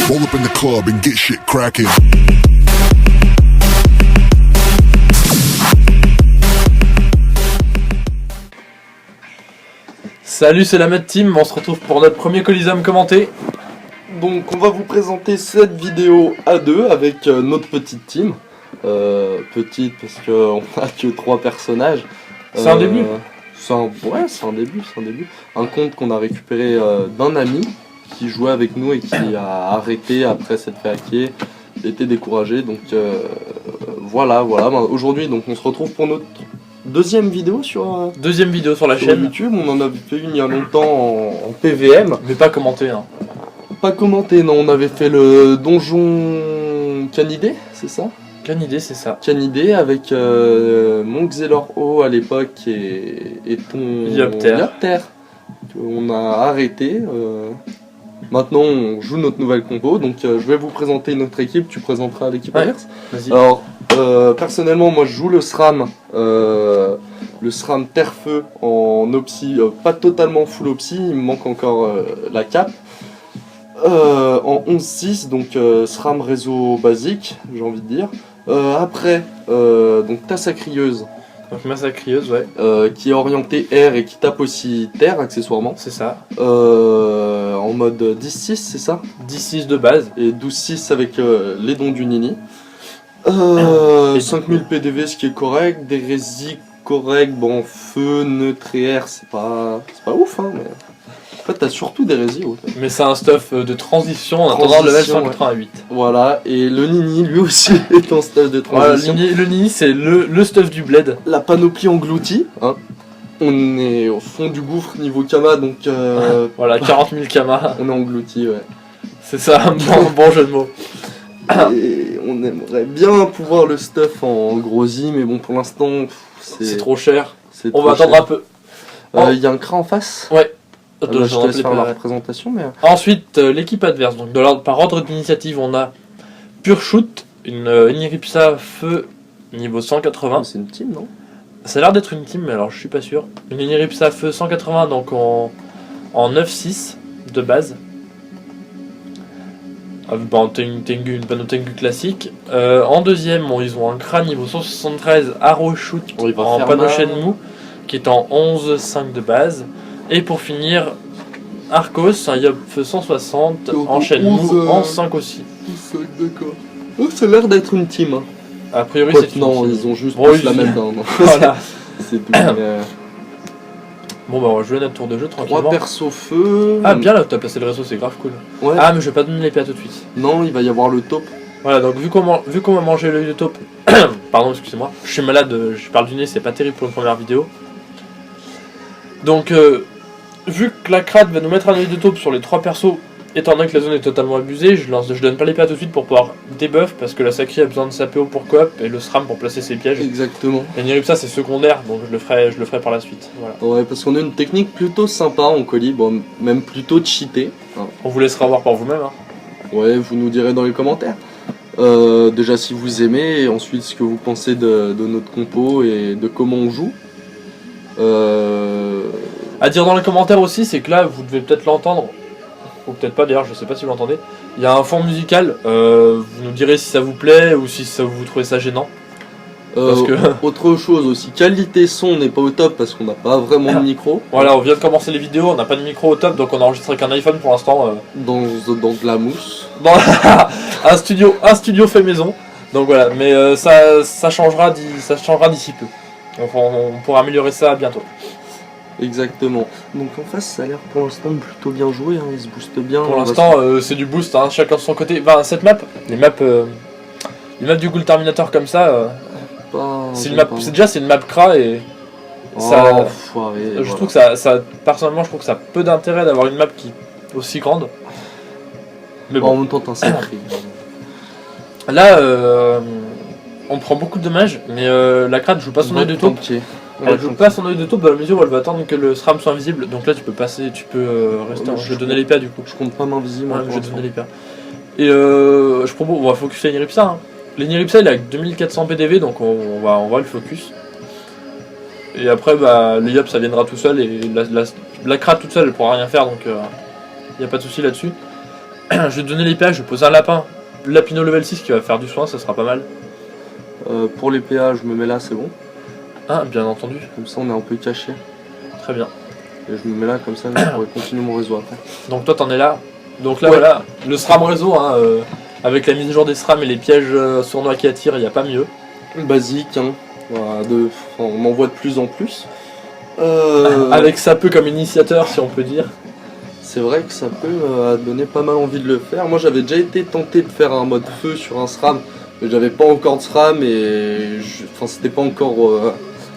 Roll up in the club and get shit cracking. Salut, c'est la Med Team, on se retrouve pour notre premier Coliseum commenté. Donc on va vous présenter cette vidéo à deux avec notre petite team. Petite parce qu'on a que 3 personnages. C'est un début. C'est un début. Un compte qu'on a récupéré d'un ami qui jouait avec nous et qui a arrêté après s'être fait hacker. Il était découragé, donc voilà. Aujourd'hui, donc on se retrouve pour notre deuxième vidéo sur la chaîne YouTube. On en avait fait une il y a longtemps en PVM. Mais pas commenté, hein. Pas commenté, non, on avait fait le donjon Canidé, c'est ça? Canidé, c'est ça. Canidé avec mon Xelor-O à l'époque et ton Yopter. On a arrêté. Maintenant on joue notre nouvelle compo, donc je vais vous présenter notre équipe, tu présenteras l'équipe adverse. Vas-y. Alors personnellement moi je joue le SRAM Terre-Feu en Opsi, pas totalement full Opsi, il me manque encore la cape. En 11-6, donc SRAM réseau basique, j'ai envie de dire. Après, donc Tassacrieuse. Donc Massacrieuse, ouais. Qui est orientée air et qui tape aussi terre accessoirement. C'est ça. En mode 10-6, c'est ça? 10-6 de base. Et 12-6 avec les dons du Nini. 5000 PDV, ce qui est correct. Des résis corrects, bon, feu, neutre et air, c'est pas ouf, hein, mais... En fait, t'as surtout des résis. Ouais. Mais c'est un stuff de transition en attendant le level 188. Ouais. Voilà, et le Nini, lui aussi, est en stuff de transition. Voilà, le Nini, c'est le stuff du bled. La panoplie engloutie. Hein. On est au fond du gouffre niveau Kama, donc... Voilà, 40 000 Kama. On est englouti, ouais. C'est ça, un bon jeu de mots. Et on aimerait bien pouvoir le stuff en grosi, mais bon, pour l'instant, c'est trop cher. On va attendre un peu. Il y a un cran en face. Ouais. Je te laisse faire la représentation. Mais... Ensuite, l'équipe adverse. Donc, par ordre d'initiative, on a Pure Shoot, une Iniripsa Feu niveau 180. C'est une team, non? Ça a l'air d'être une team, mais alors je suis pas sûr. Une Iniripsa Feu 180, donc en 9-6 de base. Une panneau Tengu classique. En deuxième, ils ont un crâne niveau 173 Arrow Shoot en panneau Shenmue, qui est en 11-5 de base. Et pour finir, Arcos, un Yop 160 en Shenmue en 5 aussi. 5, d'accord. Oh, ça a l'air d'être une team. Hein. A priori, c'est une non, team. ils ont juste plus la même dinde. Voilà. C'est tout. Bon, bah, on va jouer notre tour de jeu tranquillement. 3 persos feu. Ah, bien là, t'as placé le réseau, c'est grave cool. Ouais. Ah, mais je vais pas donner l'épée tout de suite. Non, il va y avoir le taupe. Voilà, donc vu qu'on m'a mangé l'œil de taupe, pardon, excusez-moi, je suis malade, je parle du nez, c'est pas terrible pour une première vidéo. Donc, vu que la crade va nous mettre un œil de taupe sur les 3 persos, étant donné que la zone est totalement abusée, je donne pas l'épée tout de suite pour pouvoir debuff, parce que la Saki a besoin de sa PO pour coop et le SRAM pour placer ses pièges. Exactement. Et Niripsa c'est secondaire, donc je le ferai par la suite. Voilà. Ouais, parce qu'on a une technique plutôt sympa en colis, bon, même plutôt cheatée. Hein. On vous laissera voir par vous-même. Hein. Ouais, vous nous direz dans les commentaires. Déjà si vous aimez, et ensuite ce que vous pensez de notre compo et de comment on joue. À dire dans les commentaires aussi, c'est que là, vous devez peut-être l'entendre, ou peut-être pas d'ailleurs, je sais pas si vous l'entendez. Il y a un fond musical, vous nous direz si ça vous plaît ou si vous trouvez ça gênant. Parce que... Autre chose aussi, qualité son n'est pas au top parce qu'on n'a pas vraiment de micro. Voilà, on vient de commencer les vidéos, on n'a pas de micro au top, donc on enregistre avec un iPhone pour l'instant. Dans de la mousse. Dans un studio fait maison. Donc voilà, mais ça changera d'ici peu. Donc on pourra améliorer ça bientôt. Exactement. Donc en face, ça a l'air pour l'instant plutôt bien joué, hein. Il se booste bien. Pour l'instant, c'est du boost, hein, chacun de son côté. Enfin, cette map, les maps du Ghoul Terminator comme ça, c'est une map Kra et ça. Je trouve que ça, personnellement, je trouve que ça a peu d'intérêt d'avoir une map qui est aussi grande. Mais bon, en même temps, t'es un sacré. Là, on prend beaucoup de dommages, mais la crade joue pas son œil de taupe. Elle joue pas son œil de taupe dans la mesure où elle va attendre que le SRAM soit invisible. Donc là, tu peux passer, rester. Je vais donner l'épée du coup. Je compte pas m'invisible. Ouais, je vais donner l'épée. Et je propose, on va focus la Niripsa. Hein. Les Niripsa, il a 2400 PDV, donc on va le focus. Et après, bah, le Yop ça viendra tout seul et la crade toute seule elle pourra rien faire, donc il n'y a pas de souci là-dessus. je vais te donner les péages, je vais poser un lapin. Lapino level 6 qui va faire du soin, ça sera pas mal. Pour les PA, je me mets là, c'est bon. Ah, bien entendu. Comme ça, on est un peu caché. Très bien. Et je me mets là, comme ça, je pourrais continuer mon réseau après. Donc toi t'en es là. Donc là Ouais. voilà, le SRAM réseau, hein, avec la mise à jour des SRAM et les pièges sournois qui attirent, il n'y a pas mieux. Basique, hein. Voilà, on en voit de plus en plus. Avec ça peu comme initiateur si on peut dire. C'est vrai que ça peut donner pas mal envie de le faire. Moi j'avais déjà été tenté de faire un mode feu sur un SRAM, mais j'avais pas encore de SRAM et c'était pas encore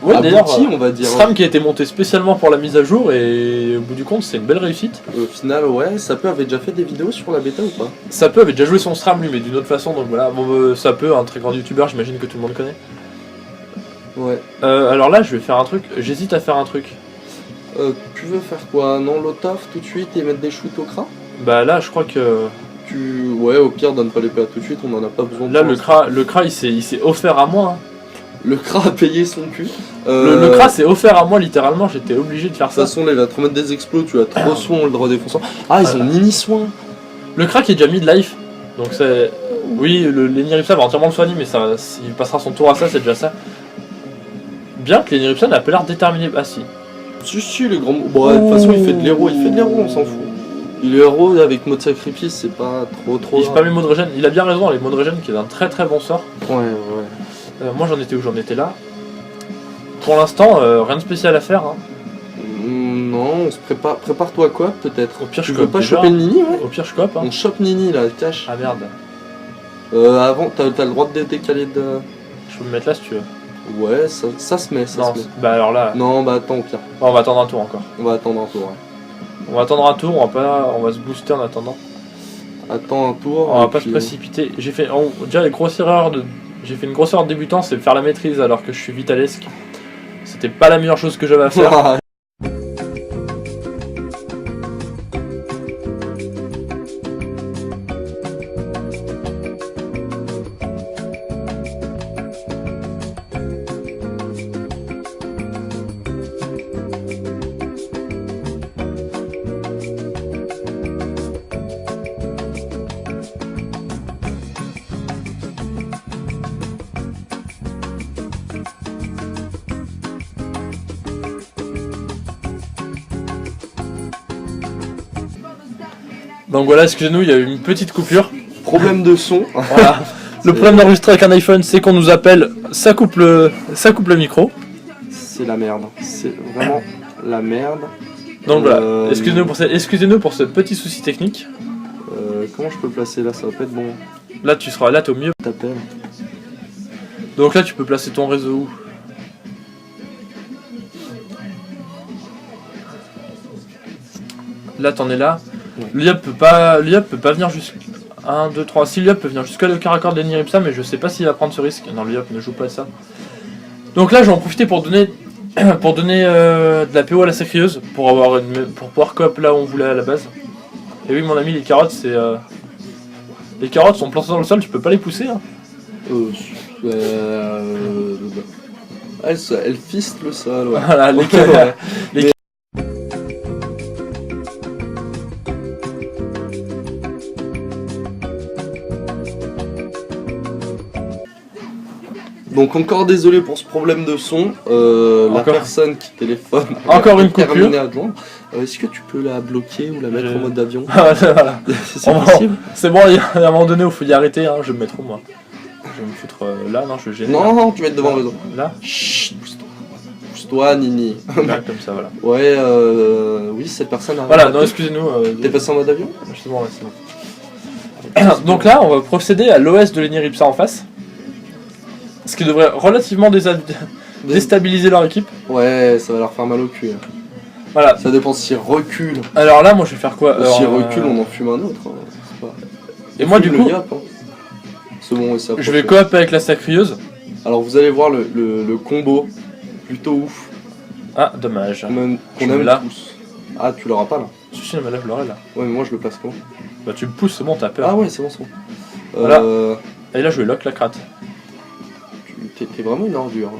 Ouais d'ailleurs, abouti, on va dire. SRAM qui a été monté spécialement pour la mise à jour et au bout du compte c'est une belle réussite. Au final, ouais, ça peut avait déjà fait des vidéos sur la bêta ou pas? Ça peut avait déjà joué son SRAM lui mais d'une autre façon donc voilà, bon, ça peut, un très grand youtubeur j'imagine que tout le monde connaît. Ouais. Alors là je vais faire un truc, j'hésite à faire un truc. Tu veux faire quoi? Non, l'OTAF tout de suite et mettre des shoots au CRA? Bah là je crois que... Ouais, au pire, donne pas les PA tout de suite, on en a pas besoin. Là le CRA il s'est offert à moi. Hein. Le CRA a payé son cul. Le CRA s'est offert à moi littéralement, j'étais obligé de faire De ça. toute façon, là, il va te remettre des explos, tu as trop soin, le droit défonçant. Ah, ils ont Nini soin. Le crack est déjà mis de life, donc c'est... Oui, l'Eniripsa va entièrement le soigner, mais ça, il passera son tour à ça, c'est déjà ça. Bien que l'Eniripsa n'a pas l'air déterminé... Ah si. Si, les grands... Bon, de toute façon, il fait de l'héros, on s'en fout. Il est héros avec mode sacrifice, c'est pas trop... Il fait pas mis mode régène, il a bien raison, les modes régène qui est un très très bon sort. Ouais. Moi j'en étais où? J'en étais là. Pour l'instant, rien de spécial à faire. Hein. Non, on se prépare... Prépare-toi quoi, peut-être. Au pire, tu je veux cope pas déjà. choper le Nini, ouais? Au pire, je cope. Hein. On chope Nini, là, cache. Ah merde. Avant, t'as le droit de décaler de... Je peux me mettre là si tu veux. Ouais, ça se met, Non, se met. bah alors là... Non, bah attends, au pire. On va attendre un tour encore. On va attendre un tour, ouais. On va attendre un tour, on va se booster en attendant. Attends un tour. On va et pas se puis, précipiter. J'ai fait... déjà, les grosses erreurs de... J'ai fait une grosse erreur de débutant, c'est de faire la maîtrise alors que je suis vitalesque. C'était pas la meilleure chose que j'avais à faire. Donc voilà, excusez-nous, il y a eu une petite coupure. Problème de son. Voilà. Le problème d'enregistrer avec un iPhone, c'est qu'on nous appelle, ça coupe le micro. C'est la merde. C'est vraiment la merde. Donc voilà, excusez-nous pour ce petit souci technique. Comment je peux le placer là? Ça va pas être bon. Là, tu seras là, t'es au mieux. T'appelles. Donc là, tu peux placer ton réseau où? Là, t'en es là. Ouais. L'IAP peut pas venir jusqu'à 1, 2, 3. Si l'IAP peut venir jusqu'à le caracor de l'Eniripsa, mais je sais pas s'il va prendre ce risque. Non, l'IAP ne joue pas ça. Donc là, je vais en profiter pour donner, de la PO à la sacrieuse pour pouvoir coop là où on voulait à la base. Et oui, mon ami, les carottes, c'est. Les carottes sont plantées dans le sol, tu peux pas les pousser. Hein. Elle fiste le sol. Ouais. Voilà, les carottes. Ouais. Donc encore désolé pour ce problème de son. La personne qui téléphone. Encore une coupure. Est-ce que tu peux la bloquer ou la mettre en mode avion? Voilà. C'est possible? C'est bon, il y a un moment donné où il faut y arrêter. Hein. Je vais me mettre où moi? Je vais me foutre là, non, je vais gêner. Non, tu vas être devant le réseau. Là? Chut, pousse-toi, Nini. Là, comme ça, voilà. Ouais, oui, cette personne a. Voilà, non, excusez-nous. T'es passé en mode avion? Justement, ouais, c'est bon. Donc là, on va procéder à l'OS de l'Eniripsa en face. Ce qui devrait relativement déstabiliser leur équipe. Ouais, ça va leur faire mal au cul. Voilà. Ça dépend s'ils reculent. Alors là, moi, je vais faire quoi? S'ils reculent, on en fume un autre. Hein. Pas... Et moi, du coup, Yap, hein. C'est bon, ça je vais coop avec la sacrieuse. Alors, vous allez voir le combo. Plutôt ouf. Ah, dommage. Qu'on aime là. tous. Ah, tu l'auras pas là? Si, mais là, je l'aurai là. Ouais, mais moi, je le place comment? Bah, tu me pousses, c'est bon, t'as peur. Ah ouais, c'est bon, c'est bon. Voilà. Et là, je vais lock la cratte. T'es vraiment une ordure.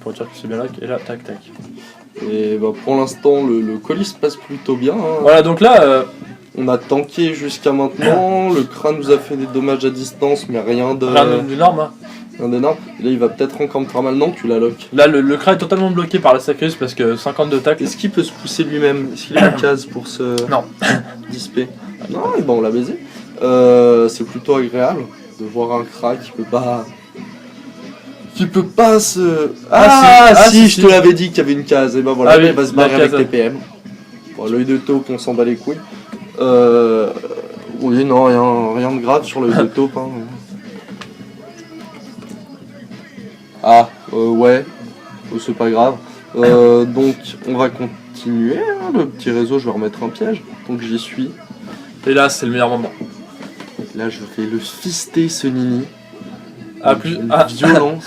Pour dire que c'est bien là, et là, tac, tac. Et bah pour l'instant, le colis se passe plutôt bien. Hein. Voilà, donc là, On a tanké jusqu'à maintenant, le crâne nous a fait des dommages à distance, mais rien d'énorme. Hein. d'énorme. Et là, il va peut-être encore me faire mal. Non, tu la lock. Là, le crâne est totalement bloqué par la sacreuse parce que 50 de tacle. Est-ce qu'il peut se pousser lui-même? Est-ce qu'il a une case pour se Non. disper? Non, et ben on l'a baisé. C'est plutôt agréable de voir un crack qui peut pas. Qui peut pas se. Si, je te l'avais dit qu'il y avait une case. Et ben voilà, il va se barrer avec les PM. Bon, l'œil de taupe, on s'en bat les couilles. Oui, non, rien de grave sur l'œil de taupe. Hein. Ouais, c'est pas grave. Donc, on va continuer. Hein, le petit réseau, je vais remettre un piège. Donc, j'y suis. Et là, c'est le meilleur moment. Là, je vais le fister, ce Nini. Violence.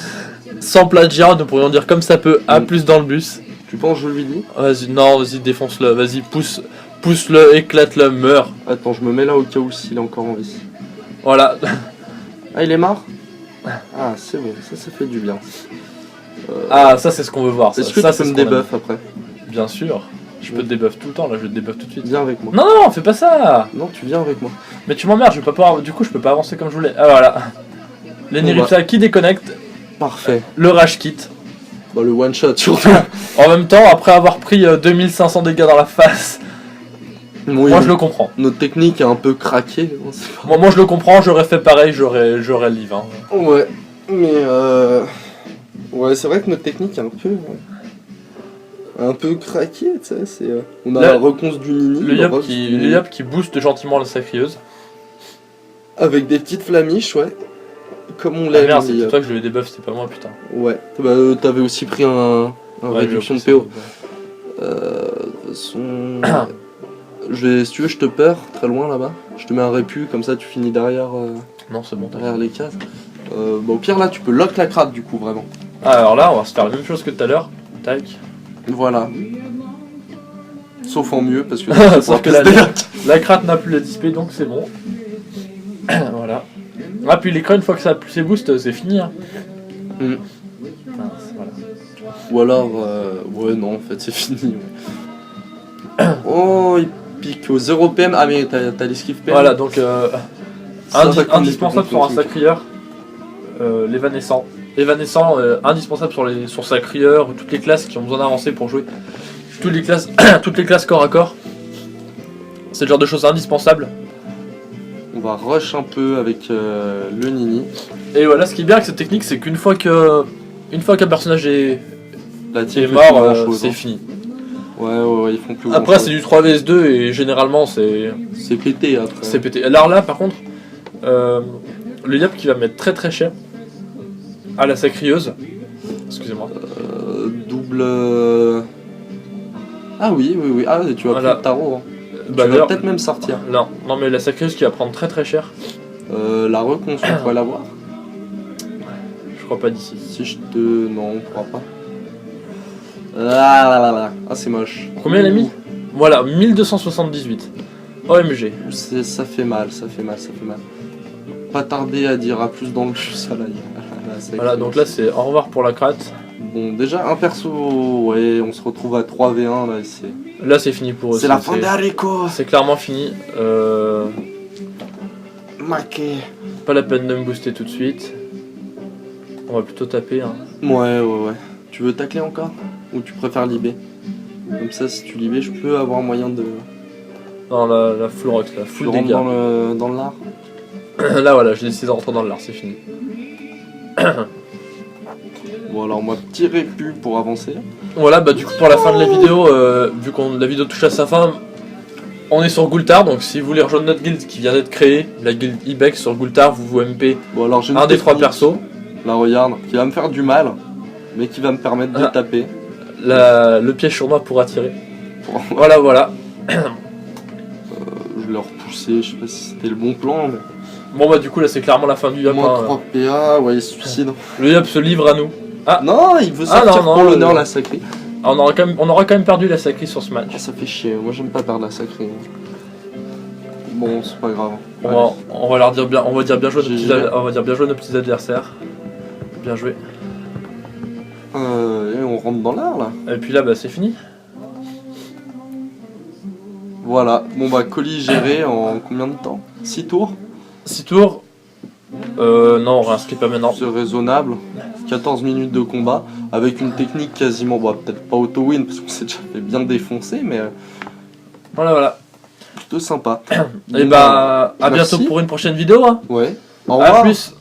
Sans plagiat, nous pourrions dire comme ça peut. A plus dans le bus. Tu penses que je lui dis? Vas-y, non, vas-y, défonce-le. Vas-y, pousse-le, éclate-le, meurs. Attends, je me mets là au cas où s'il est encore en vie. Voilà. Ah, il est marre? Ah, c'est bon, ça fait du bien. Ah, ça, c'est ce qu'on veut voir. Est-ce que tu peux me débuff après? Bien sûr. Je peux te débuff tout le temps, là, je te débuff tout de suite. Viens avec moi. Non, fais pas ça. Non, tu viens avec moi. Mais tu m'emmerdes, je vais pas pouvoir. Du coup, je peux pas avancer comme je voulais. Ah, voilà. L'Eniripsa qui déconnecte. Parfait. Le rage kit. Bah, le one shot surtout. En même temps, après avoir pris 2500 dégâts dans la face, oui, moi je le comprends. Notre technique est un peu craquée. Moi je le comprends, j'aurais fait pareil, j'aurais le live. Hein. Ouais, mais ouais, c'est vrai que notre technique est un peu craquée, tu sais. On a la reconce du Nini. Le yop qui booste gentiment la sacrieuse. Avec des petites flamiches, ouais. Comme on l'aime. Merde, c'est toi que je le débuff, c'était pas moi, putain. Ouais, bah t'avais aussi pris un réduction de PO. De toute façon. Si tu veux, je te perds très loin là-bas. Je te mets un répu, comme ça tu finis derrière. Non, c'est bon, derrière les cases. Au pire, là, tu peux lock la crate du coup, vraiment. Ah, alors là, on va se faire la même chose que tout à l'heure. Tac. Voilà. Sauf en mieux, parce que. Sauf que la crate n'a plus la display, donc c'est bon. Voilà. Ah, puis l'écran, une fois que ça a plus ses boosts, c'est fini. Hein. Voilà. Ou alors, ouais, non, en fait, c'est fini. Ouais. Oh, il pique au 0 PM. Ah, mais t'as l'esquive PM. Voilà, donc, indispensable sur un sacrieur, l'évanescent. Évanescent, indispensable sur sacrieur, toutes les classes qui ont besoin d'avancer pour jouer. Toutes les classes corps à corps. C'est le genre de choses indispensables. On va rush un peu avec le Nini. Et voilà, ce qui est bien avec cette technique, c'est qu'une fois qu'un personnage est mort, c'est fini. Ouais, ils font plus. Après, c'est du 3vs2 et généralement, c'est pété après. C'est pété. Alors là, par contre, le yap qui va mettre très très cher à la sacrieuse. Excusez-moi. Double. Ah oui. Ah, tu vas prendre le tarot. Hein. Tu vas peut-être même sortir. Non, mais la sacrieuse qui va prendre très très cher. La reconce, on pourrait l'avoir. Je crois pas d'ici. Si je te. Non, on pourra pas. Ah, c'est moche. Combien elle a mis? Voilà, 1278. OMG. Ça fait mal. Pas tarder à dire à plus dans le jeu, ça là. Voilà, donc là c'est au revoir pour la crate. Bon, déjà un perso, ouais, on se retrouve à 3v1 là. Là c'est fini pour eux. C'est la fin des haricots. C'est clairement fini. Maqué. Pas la peine de me booster tout de suite. On va plutôt taper. Hein. Ouais. Tu veux tacler encore? Ou tu préfères libé? Comme ça, si tu libé, je peux avoir moyen de. Non, la full rock, la full dégâts. Dans le lard. Là voilà, j'ai décidé de rentrer dans le lard, c'est fini. Bon alors moi petit répu pour avancer. Voilà, bah du coup pour la fin de la vidéo, vu que la vidéo touche à sa fin, on est sur Gultar, donc si vous voulez rejoindre notre guild qui vient d'être créée, la guild Ibex sur Gultar, vous MP bon, alors, un des 3 persos. Là regarde, qui va me faire du mal, mais qui va me permettre de taper. Le piège sur moi pour attirer. Voilà. Je l'ai repoussé, je sais pas si c'était le bon plan. Mais... Bon bah du coup là c'est clairement la fin du yap. Moins 3 PA, ouais il se suicide. Le yap se livre à nous. Ah non, il veut sortir pour l'honneur la sacrée. On aura quand même perdu la sacrée sur ce match. Ah, ça fait chier, moi j'aime pas perdre la sacrée. Bon c'est pas grave. On va dire bien joué nos petits adversaires. Bien joué. Et on rentre dans l'art là. Et puis là bah c'est fini. Voilà, bon bah colis géré en combien de temps? 6 tours? 6 tours. Non, on réinscrit pas maintenant. C'est raisonnable. 14 minutes de combat avec une technique quasiment, bah, peut-être pas auto-win parce qu'on s'est déjà fait bien défoncer, mais Voilà. plutôt sympa. Et Bon, bah, à merci. bientôt pour une prochaine vidéo. Hein. Ouais. Au À revoir. plus.